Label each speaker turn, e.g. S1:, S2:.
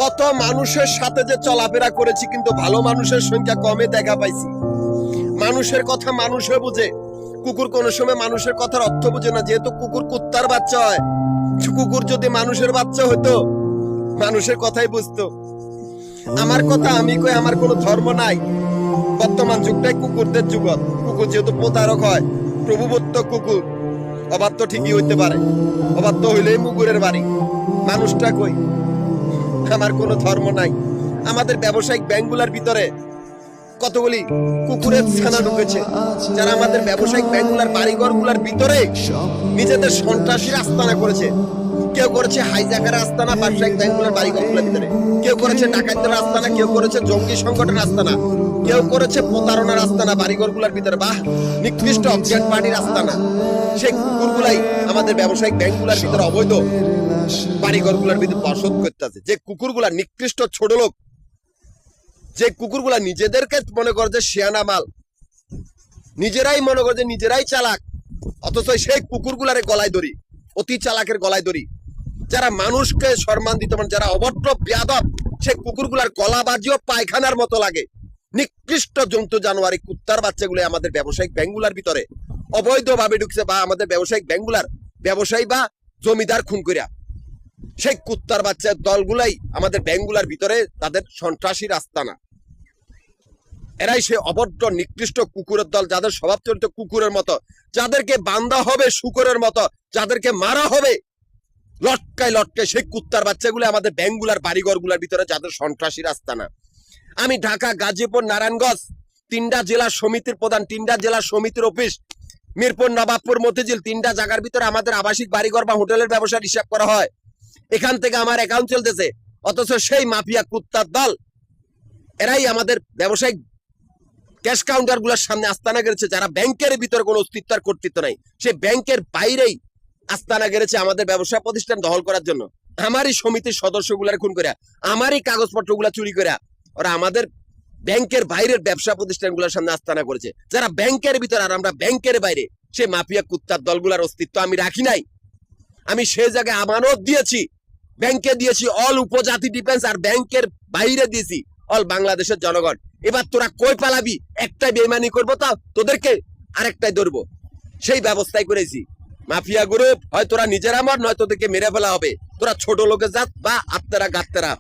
S1: কত মানুষের সাথে যে চলাফেরা করেছি, কিন্তু ভালো মানুষের সংখ্যা কমে দেখা পাইছি। মানুষের কথা মানুষে বুঝে, কুকুর কোন সময় মানুষের কথার অর্থ বুঝে না। যেহেতু কুকুর কুত্তার বাচ্চা হয়, কুকুর যদি মানুষের বাচ্চা হতো মানুষের কথাই বুঝতো। আমার কথা আমি কই, আমার কোনো ধর্ম নাই। বর্তমান যুগটাই কুকুরদের যুগত। কুকুর যেহেতু প্রতারক হয়, প্রভুভক্ত কুকুর অবাধ্য ঠিকই হইতে পারে, অবাধ্য হইলেই মুগুরের বাড়ি। মানুষটা কই? আমার কোনো ধর্ম নাই। আমাদের ব্যবসায়িক ব্যাংকগুলোর ভিতরে কতগুলি কুকুরের ছানা ঢুকেছে, যারা আমাদের ব্যবসায়িক ব্যাংকগুলোর বাড়িঘরগুলোর ভিতরে নিজেদের সন্ত্রাসীর আস্তানা করেছে। কেউ করেছে হাইজাকার আস্তানা ব্যবসায়িক ব্যাংকগুলোর বাড়িঘরগুলোর ভিতরে, কেউ করেছে ডাকাতদের আস্তানা, কেউ করেছে জঙ্গি সংগঠনের আস্তানা, কেউ করেছে প্রতারণার আস্তানা বাড়িঘরগুলোর ভিতরে, বা নিকৃষ্ট অবজেক্ট পার্টির আস্তানা। সেই কুকুরগুলাই আমাদের ব্যবসায়িক ব্যাংকগুলোর ভিতরে অবৈধ বাড়িঘরগুলোর ভিতরে বসত করতেছে। যে কুকুরগুলা নিকৃষ্ট ছোট লোক, যে কুকুরগুলা নিজেদেরকে মনে করে যে শিয়ানা মাল, নিজেরাই মনে করে যে নিজেরাই চালাক, অথচ সেই কুকুরগুলারে গলায় ধরি, অতি চালাকের গলায় ধরি। যারা মানুষকে সম্মান দিতে পারে, যারা অভদ্র বেয়াদব, সেই কুকুরগুলার গলা বাজিও পায়খানার মতো লাগে। নিকৃষ্ট জন্তু জানোয়ারি কুত্তার বাচ্চাগুলো আমাদের ব্যবসায়িক ব্যাংকগুলার ভিতরে অবৈধভাবে ঢুকছে, বা আমাদের ব্যবসায়িক ব্যাংকগুলার ব্যবসায়ী বা জমিদার খুন করিয়া সেই কুত্তার বাচ্চার দলগুলাই আমাদের ব্যাংকগুলার ভিতরে তাদের সন্ত্রাসীর আস্তানা। এরাই সে অভদ্র নিকৃষ্ট কুকুরের দল, যাদের স্বভাব চরিত্র কুকুরের মতো, যাদেরকে বান্ধা হবে শুকরের মতো, যাদেরকে মারা হবে লটকায় লটকায়, সেই কুত্তার বাচ্চাগুলো আমাদের ব্যাংকগুলার বাড়িঘরগুলার ভিতরে যাদের সন্ত্রাসীর আস্তানা। আমি ঢাকা, গাজীপুর, নারায়ণগঞ্জ তিনটা জেলা সমিতির প্রধান, তিনটা জেলা সমিতির অফিস, মিরপুর, নবাবপুর, মতিঝিল, তিনটা জায়গার ভিতরে আমাদের আবাসিক বাড়িঘর বা হোটেলের ব্যবসার হিসাব করা হয়। এখান থেকে আমার অ্যাকাউন্ট চলতেছে, অথচ সেই মাফিয়া কুত্তার দল এরাই আমাদের ব্যবসায়িক ক্যাশ কাউন্টার গুলোর সামনে আস্তানা গেড়েছে, যারা ব্যাংকের ভিতরে কোনো অস্তিত্ব আর কর্তৃত্ব নাই। সে ব্যাংকের বাইরেই আস্তানা গেড়েছে আমাদের ব্যবসা প্রতিষ্ঠান দখল করার জন্য। আমারই সমিতির সদস্যগুলার খুন করে, আমারই কাগজপত্রগুলা চুরি করে ওরা আমাদের ব্যাংকের বাইরের ব্যবসা প্রতিষ্ঠানগুলোর সামনে আস্তানা করেছে। যারা ব্যাংকের ভিতরে আর আমরা ব্যাংকের বাইরে, সে মাফিয়া কুত্তার দলগুলার অস্তিত্ব আমি রাখি নাই। আমি সে জায়গায় আমানত দিয়েছি, ব্যাংকে দিয়েছি অল উপজাতি ডিফেন্স, আর ব্যাংকের বাইরে দিয়েছি অল বাংলাদেশের জনগণ। এবার তোরা কই পালাবি? একটাই বেইমানি করবো, তা তোদেরকে আরেকটাই ধরবো, সেই ব্যবস্থাই করেছি। মাফিয়া গ্রুপ, হয় তোরা নিজেরা মর, নয় তোদেরকে মেরে ফেলা হবে। তোরা ছোট লোকের জাত বা আত্মারা গাত্তারা।